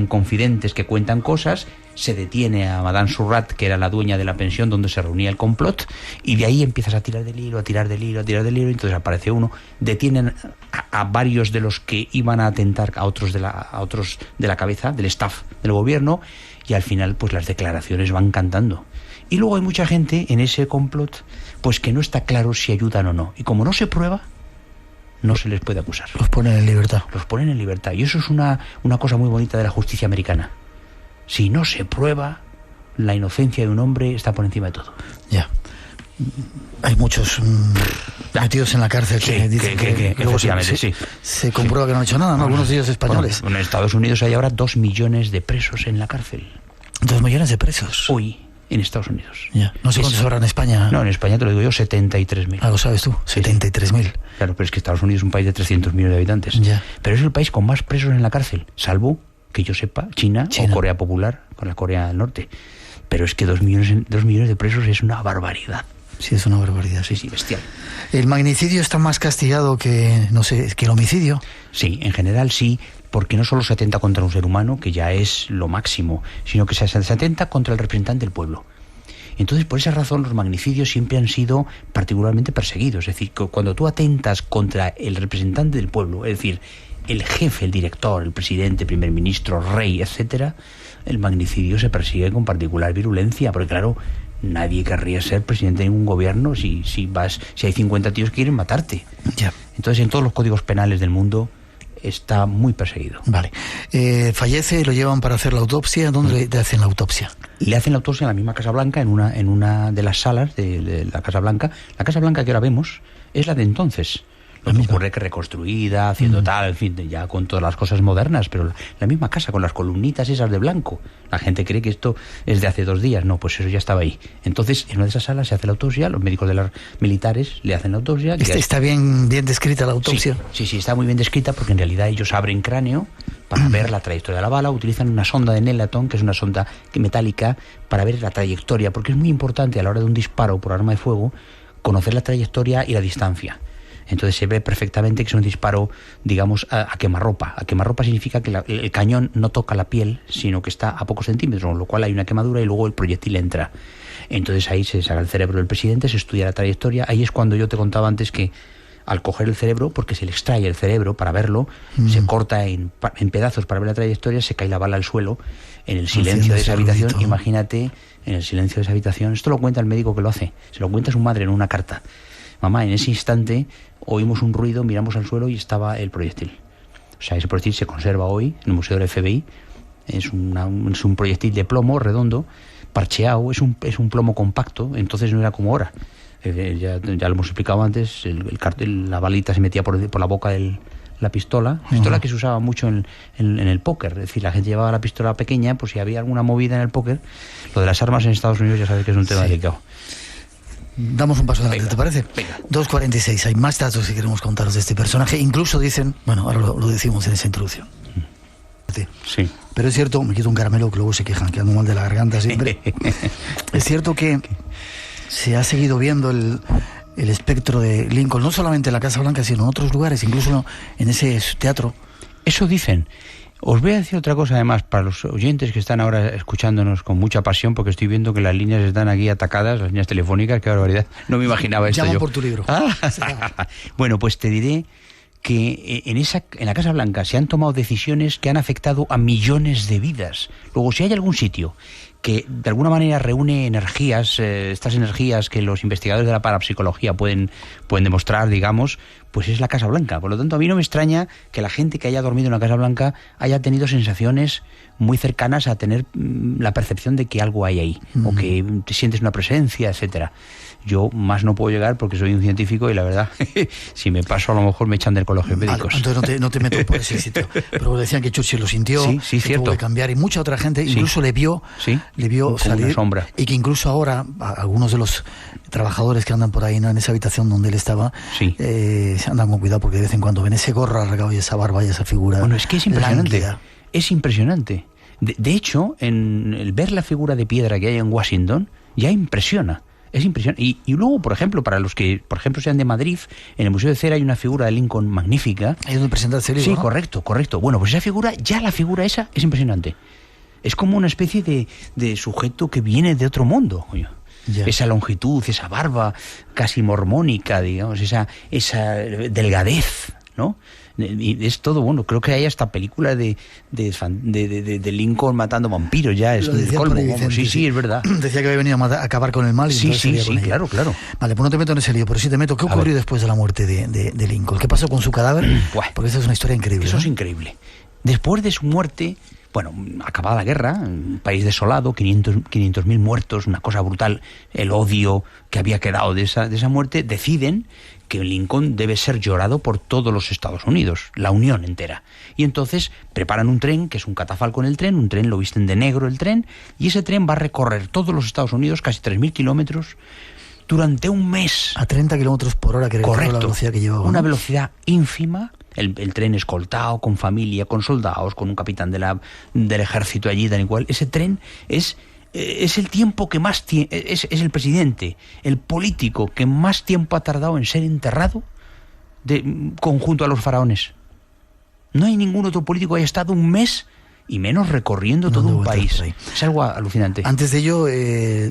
confidentes que cuentan cosas, se detiene a Madame Surratt, que era la dueña de la pensión donde se reunía el complot, y de ahí empiezas a tirar del hilo, y entonces aparece uno, detienen a varios de los que iban a atentar a otros de la cabeza, del staff del gobierno, y al final pues las declaraciones van cantando. Y luego hay mucha gente en ese complot pues que no está claro si ayudan o no, y como no se prueba, no se les puede acusar. Los ponen en libertad. Y eso es una cosa muy bonita de la justicia americana. Si no se prueba, la inocencia de un hombre está por encima de todo. Ya. Hay muchos metidos en la cárcel que dicen que luego se comprueba que no han hecho nada, ¿no? Algunos de ellos españoles. Bueno, en Estados Unidos hay ahora 2 millones de presos en la cárcel. 2 millones de presos. Hoy, en Estados Unidos. Ya. No sé cuántos habrá en España. No, en España te lo digo yo, 73.000. Ah, lo sabes tú, 73.000. Claro, pero es que Estados Unidos es un país de 300 millones de habitantes. Ya. Pero es el país con más presos en la cárcel, salvo, que yo sepa, China o Corea Popular, con la Corea del Norte. Pero es que 2 millones de presos es una barbaridad. Sí, es una barbaridad. Sí, bestial. ¿El magnicidio está más castigado que el homicidio? Sí, en general sí, porque no solo se atenta contra un ser humano, que ya es lo máximo, sino que se atenta contra el representante del pueblo. Entonces, por esa razón, los magnicidios siempre han sido particularmente perseguidos. Es decir, que cuando tú atentas contra el representante del pueblo, es decir, el jefe, el director, el presidente, primer ministro, rey, etcétera, el magnicidio se persigue con particular virulencia, porque claro, nadie querría ser presidente de ningún gobierno si hay 50 tíos que quieren matarte. Ya. Entonces, en todos los códigos penales del mundo está muy perseguido. Vale. Fallece, lo llevan para hacer la autopsia. ¿Dónde le hacen la autopsia? Le hacen la autopsia en la misma Casa Blanca, en una de las salas de la Casa Blanca. La Casa Blanca que ahora vemos es la de entonces. Lo ocurre que reconstruida, haciendo tal, en fin, ya con todas las cosas modernas, pero la misma casa, con las columnitas esas de blanco. La gente cree que esto es de hace 2 días. No, pues eso ya estaba ahí. Entonces, en una de esas salas se hace la autopsia, los médicos de los militares le hacen la autopsia. ¿Está bien descrita la autopsia? Sí, está muy bien descrita, porque en realidad ellos abren cráneo para ver la trayectoria de la bala, utilizan una sonda de Nelaton, que es una sonda metálica, para ver la trayectoria, porque es muy importante a la hora de un disparo por arma de fuego conocer la trayectoria y la distancia. Entonces se ve perfectamente que es un disparo, digamos, a quemarropa. A quemarropa significa que el cañón no toca la piel, sino que está a pocos centímetros, con lo cual hay una quemadura y luego el proyectil entra. Entonces ahí se saca el cerebro del presidente, se estudia la trayectoria. Ahí es cuando yo te contaba antes que al coger el cerebro, porque se le extrae el cerebro para verlo, se corta en pedazos para ver la trayectoria, se cae la bala al suelo, en el silencio de esa habitación. Imagínate, en el silencio de esa habitación. Esto lo cuenta el médico que lo hace, se lo cuenta su madre en una carta. Mamá, en ese instante oímos un ruido, miramos al suelo y estaba el proyectil. O sea, ese proyectil se conserva hoy en el Museo del FBI. Es un proyectil de plomo redondo, parcheado, es un plomo compacto, entonces no era como ahora. Ya lo hemos explicado antes, la balita se metía por la boca de la pistola que se usaba mucho en el póker. Es decir, la gente llevaba la pistola pequeña, pues si había alguna movida en el póker. Lo de las armas en Estados Unidos ya sabes que es un tema delicado. Damos un paso adelante, ¿te parece? Venga. 2:46, hay más datos que queremos contaros de este personaje. Incluso dicen, bueno, ahora lo decimos en esa introducción. Sí. Pero es cierto, me quito un caramelo que luego se quejan, que ando mal de la garganta siempre. Es cierto que se ha seguido viendo el espectro de Lincoln, no solamente en la Casa Blanca, sino en otros lugares, incluso en ese teatro. Eso dicen. Os voy a decir otra cosa, además, para los oyentes que están ahora escuchándonos con mucha pasión, porque estoy viendo que las líneas están aquí atacadas, las líneas telefónicas, qué barbaridad. No me imaginaba esto. Llama por tu libro. Bueno, pues te diré que en la Casa Blanca se han tomado decisiones que han afectado a millones de vidas. Luego, si hay algún sitio que de alguna manera reúne energías, estas energías que los investigadores de la parapsicología pueden demostrar, digamos, pues es la Casa Blanca. Por lo tanto, a mí no me extraña que la gente que haya dormido en la Casa Blanca haya tenido sensaciones muy cercanas a tener la percepción de que algo hay ahí, o que te sientes una presencia, etcétera. Yo más no puedo llegar porque soy un científico y la verdad, si me paso a lo mejor me echan del colegio de médicos. Entonces no te meto por ese sitio. Pero decían que Churchill lo sintió, sí, cierto. Tuvo que cambiar, y mucha otra gente incluso le vio salir, una sombra. Y que incluso ahora algunos de los trabajadores que andan por ahí, ¿no?, en esa habitación donde él estaba, andan con cuidado porque de vez en cuando ven ese gorro alargado y esa barba y esa figura. Bueno, es que es impresionante. Lánguida. Es impresionante. De hecho, en el ver la figura de piedra que hay en Washington ya impresiona. Es impresionante. Y luego, por ejemplo, para los que, por ejemplo, sean de Madrid, en el Museo de Cera hay una figura de Lincoln magnífica. Ahí donde presentaste el libro, Sí, ¿no? correcto. Bueno, pues esa figura esa es impresionante. Es como una especie de sujeto que viene de otro mundo, coño. Esa longitud, esa barba casi mormónica, digamos, esa delgadez, ¿no? Y es todo bueno. Creo que hay hasta película de Lincoln matando vampiros, ya es el colmo. Sí, es verdad. Decía que había venido a acabar con el mal. Y sí, claro. Vale, pues no te meto en ese lío, pero sí te meto. ¿Qué ocurrió después de la muerte de Lincoln? ¿Qué pasó con su cadáver? Porque esa es una historia increíble. Eso es increíble. Después de su muerte, bueno, acabada la guerra, un país desolado, 500.000 muertos, una cosa brutal, el odio que había quedado de esa muerte, deciden que Lincoln debe ser llorado por todos los Estados Unidos, la Unión entera. Y entonces preparan un tren, que es un catafalco en el tren, un tren, lo visten de negro el tren, y ese tren va a recorrer todos los Estados Unidos, casi 3.000 kilómetros, durante un mes. A 30 kilómetros por hora, que era la velocidad que llevaba. Una velocidad ínfima. El tren escoltado, con familia, con soldados, con un capitán del ejército allí, tal y cual. Ese tren es el tiempo que más es el presidente, el político que más tiempo ha tardado en ser enterrado junto a los faraones. No hay ningún otro político que haya estado un mes y menos recorriendo todo un país. Es algo alucinante. Antes de ello,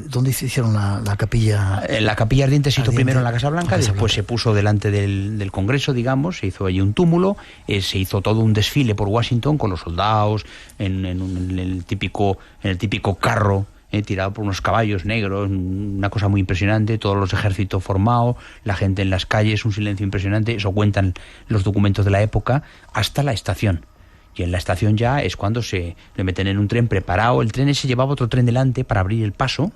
¿dónde se hicieron la capilla? La capilla ardiente se hizo primero en la Casa Blanca, después se puso delante del Congreso, digamos, se hizo allí un túmulo, se hizo todo un desfile por Washington con los soldados en el típico carro tirado por unos caballos negros, una cosa muy impresionante, todos los ejércitos formados, la gente en las calles, un silencio impresionante. Eso cuentan los documentos de la época, hasta la estación. Y en la estación ya es cuando se le meten en un tren preparado. El tren ese llevaba otro tren delante para abrir el paso,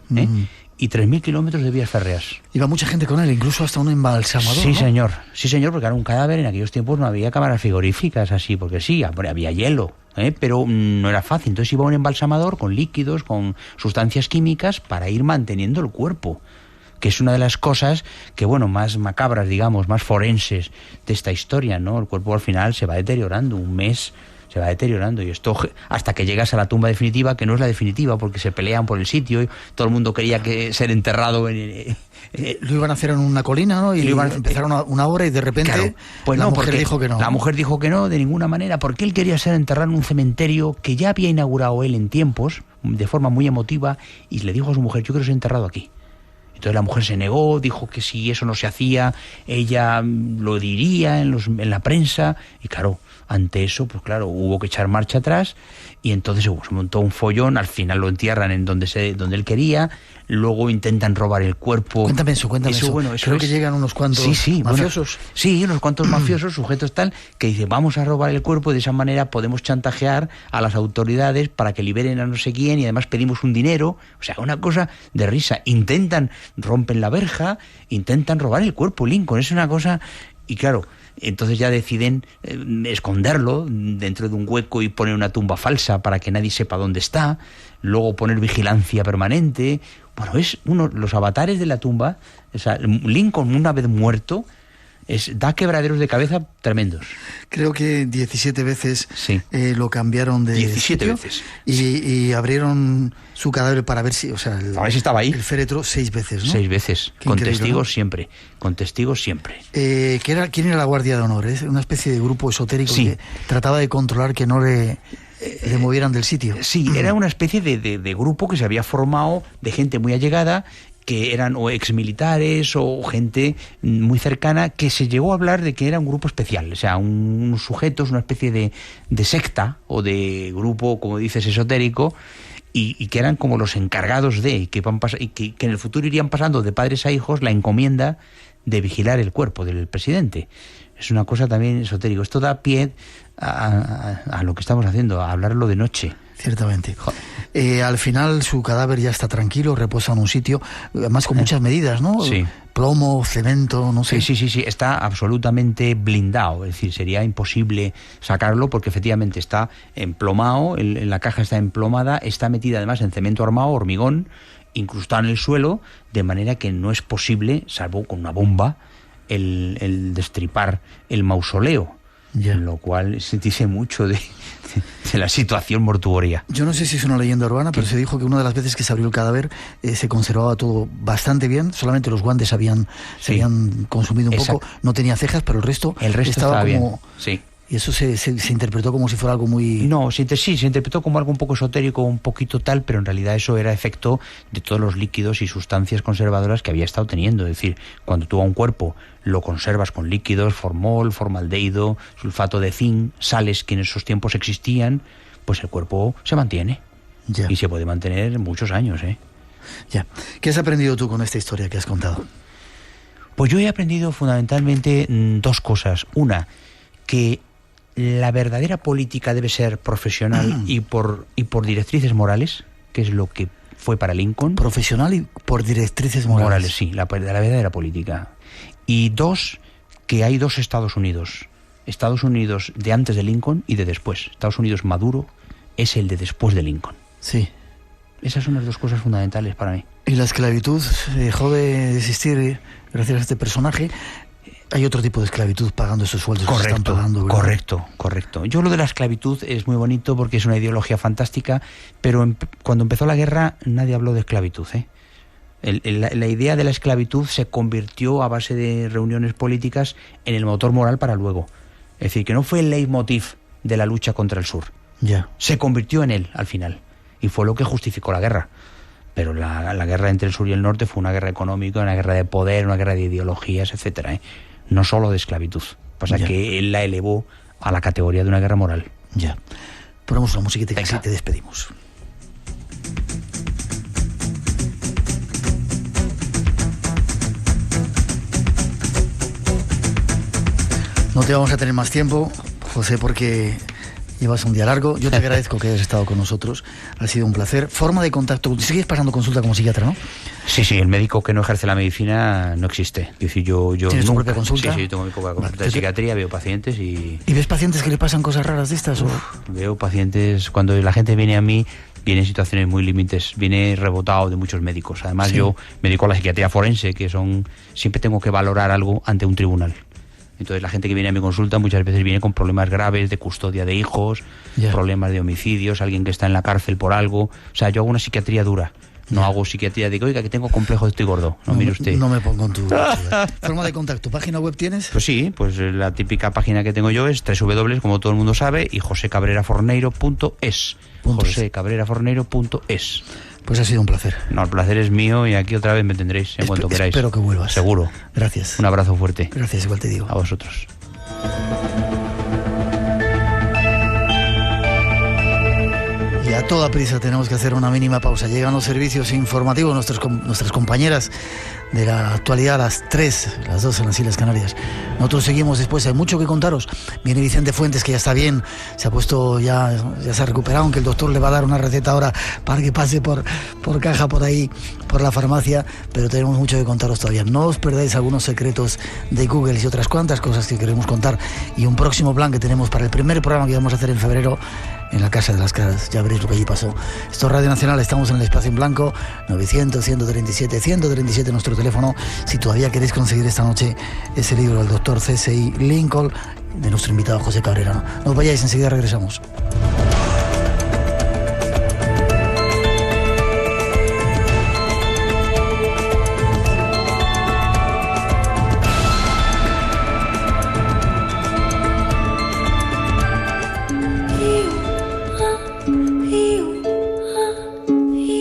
y 3.000 kilómetros de vías férreas. Iba mucha gente con él, incluso hasta un embalsamador. Sí, ¿no? señor, porque era un cadáver. En aquellos tiempos no había cámaras frigoríficas así, porque sí, había hielo, pero no era fácil. Entonces iba un embalsamador con líquidos, con sustancias químicas para ir manteniendo el cuerpo, que es una de las cosas que, bueno, más macabras, digamos, más forenses de esta historia, ¿no? El cuerpo al final se va deteriorando, un mes se va deteriorando, y esto hasta que llegas a la tumba definitiva, que no es la definitiva porque se pelean por el sitio y todo el mundo quería ser enterrado en... Lo iban a hacer en una colina, ¿no? Y empezaron una obra y de repente claro, pues la no, mujer dijo que no. La mujer dijo que no, de ninguna manera, porque él quería ser enterrado en un cementerio que ya había inaugurado él en tiempos, de forma muy emotiva, y le dijo a su mujer: yo quiero ser enterrado aquí. Entonces la mujer se negó, dijo que si eso no se hacía, ella lo diría en la prensa, y claro, ante eso, pues claro, hubo que echar marcha atrás, y entonces se montó un follón. Al final lo entierran en donde él quería, luego intentan robar el cuerpo. Cuéntame eso. Bueno, creo que llegan unos cuantos mafiosos. Bueno, sí, unos cuantos mafiosos, sujetos tal, que dicen: vamos a robar el cuerpo, de esa manera podemos chantajear a las autoridades para que liberen a no sé quién, y además pedimos un dinero. O sea, una cosa de risa. Rompen la verja, intentan robar el cuerpo Lincoln. Es una cosa... Y claro, entonces ya deciden esconderlo dentro de un hueco y poner una tumba falsa para que nadie sepa dónde está, luego poner vigilancia permanente. Bueno, los avatares de la tumba. O sea, Lincoln, una vez muerto, da quebraderos de cabeza tremendos. Creo que 17 veces lo cambiaron de 17 sitio, veces. Y abrieron su cadáver para ver si... O sea, a ver si estaba ahí. El féretro 6 veces, ¿no? 6 veces. Qué con increíble, testigos, ¿no? siempre. Con testigos siempre. ¿Quién era la Guardia de Honor? ¿Es una especie de grupo esotérico que trataba de controlar que no le movieran del sitio? Sí, era una especie de grupo que se había formado de gente muy allegada, que eran o exmilitares o gente muy cercana, que se llegó a hablar de que era un grupo especial, o sea, unos sujetos, una especie de secta o de grupo, como dices, esotérico, y que eran como los encargados de, que en el futuro irían pasando de padres a hijos la encomienda de vigilar el cuerpo del presidente. Es una cosa también esotérico. Esto da pie a lo que estamos haciendo, a hablarlo de noche. Ciertamente. Al final su cadáver ya está tranquilo, reposa en un sitio, además con muchas medidas, ¿no? Sí. Plomo, cemento, no sé. Sí, está absolutamente blindado, es decir, sería imposible sacarlo porque efectivamente está emplomado, la caja está emplomada, está metida además en cemento armado, hormigón, incrustado en el suelo, de manera que no es posible, salvo con una bomba, el destripar el mausoleo. Ya. Lo cual se dice mucho de la situación mortuoria. Yo no sé si es una leyenda urbana, pero se dijo que una de las veces que se abrió el cadáver se conservaba todo bastante bien, solamente los guantes se habían consumido un poco, no tenía cejas, pero el resto estaba como... bien. Sí. Y eso se interpretó como si fuera algo muy... No, se interpretó como algo un poco esotérico, un poquito tal, pero en realidad eso era efecto de todos los líquidos y sustancias conservadoras que había estado teniendo. Es decir, cuando tú a un cuerpo lo conservas con líquidos, formol, formaldehído, sulfato de zinc, sales que en esos tiempos existían, pues el cuerpo se mantiene. Ya. Y se puede mantener muchos años, Ya. ¿Qué has aprendido tú con esta historia que has contado? Pues yo he aprendido fundamentalmente 2 cosas. Una, que la verdadera política debe ser profesional y por directrices morales, que es lo que fue para Lincoln. Profesional y por directrices morales. Sí, la verdadera política. Y 2, que hay 2 Estados Unidos. Estados Unidos de antes de Lincoln y de después. Estados Unidos maduro es el de después de Lincoln. Sí. Esas son las 2 cosas fundamentales para mí. Y la esclavitud dejó de existir gracias a este personaje. Hay otro tipo de esclavitud pagando esos sueldos que se están pagando, ¿verdad? Correcto. Yo lo de la esclavitud es muy bonito porque es una ideología fantástica, pero cuando empezó la guerra nadie habló de esclavitud, La idea de la esclavitud se convirtió a base de reuniones políticas en el motor moral para luego. Es decir, que no fue el leitmotiv de la lucha contra el sur. Ya. Se convirtió en él al final y fue lo que justificó la guerra. Pero la guerra entre el sur y el norte fue una guerra económica, una guerra de poder, una guerra de ideologías, etcétera, no solo de esclavitud. Pasa que él la elevó a la categoría de una guerra moral. Ya. Ponemos una musiquita y te despedimos. No te vamos a tener más tiempo, José, porque Llevas un día largo. Yo te agradezco que hayas estado con nosotros. Ha sido un placer. Forma de contacto. Sigues pasando consulta como psiquiatra, ¿no? Sí, el médico que no ejerce la medicina no existe. Es decir, yo ¿Tienes tu propia consulta? Sí, tengo mi propia consulta de psiquiatría, veo pacientes y... ¿Y ves pacientes que le pasan cosas raras de estas? Veo pacientes, cuando la gente viene a mí, viene en situaciones muy límites, viene rebotado de muchos médicos. Además, yo me dedico a la psiquiatría forense, que siempre tengo que valorar algo ante un tribunal. Entonces la gente que viene a mi consulta muchas veces viene con problemas graves de custodia de hijos, problemas de homicidios, alguien que está en la cárcel por algo. O sea, yo hago una psiquiatría dura. No hago psiquiatría de oiga, que tengo complejo de estoy gordo. No, mire usted. No me pongo en tu... Forma de contacto. ¿Página web tienes? Pues sí, pues la típica página que tengo yo es www, como todo el mundo sabe, y josecabreraforneiro.es. josecabreraforneiro.es. Pues ha sido un placer. No, el placer es mío y aquí otra vez me tendréis en cuanto queráis. Espero que vuelvas. Seguro. Gracias. Un abrazo fuerte. Gracias, igual te digo. A vosotros. Y a toda prisa tenemos que hacer una mínima pausa. Llegan los servicios informativos, nuestras compañeras de la actualidad a las 3, las 2 en las Islas Canarias. Nosotros seguimos después, hay mucho que contaros. Viene Vicente Fuentes, que ya está bien, se ha puesto, ya se ha recuperado, aunque el doctor le va a dar una receta ahora para que pase por caja por ahí, por la farmacia, pero tenemos mucho que contaros todavía. No os perdáis algunos secretos de Google y otras cuantas cosas que queremos contar, y un próximo plan que tenemos para el primer programa que vamos a hacer en febrero en la Casa de las Caras. Ya veréis lo que allí pasó. Esto es Radio Nacional, estamos en el Espacio en Blanco, 900-137-137 nuestro teléfono, si todavía queréis conseguir esta noche ese libro del doctor C.S.I. Lincoln, de nuestro invitado José Cabrera. No os vayáis, enseguida regresamos.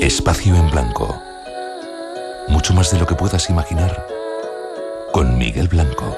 Espacio en Blanco. Mucho más de lo que puedas imaginar con Miguel Blanco.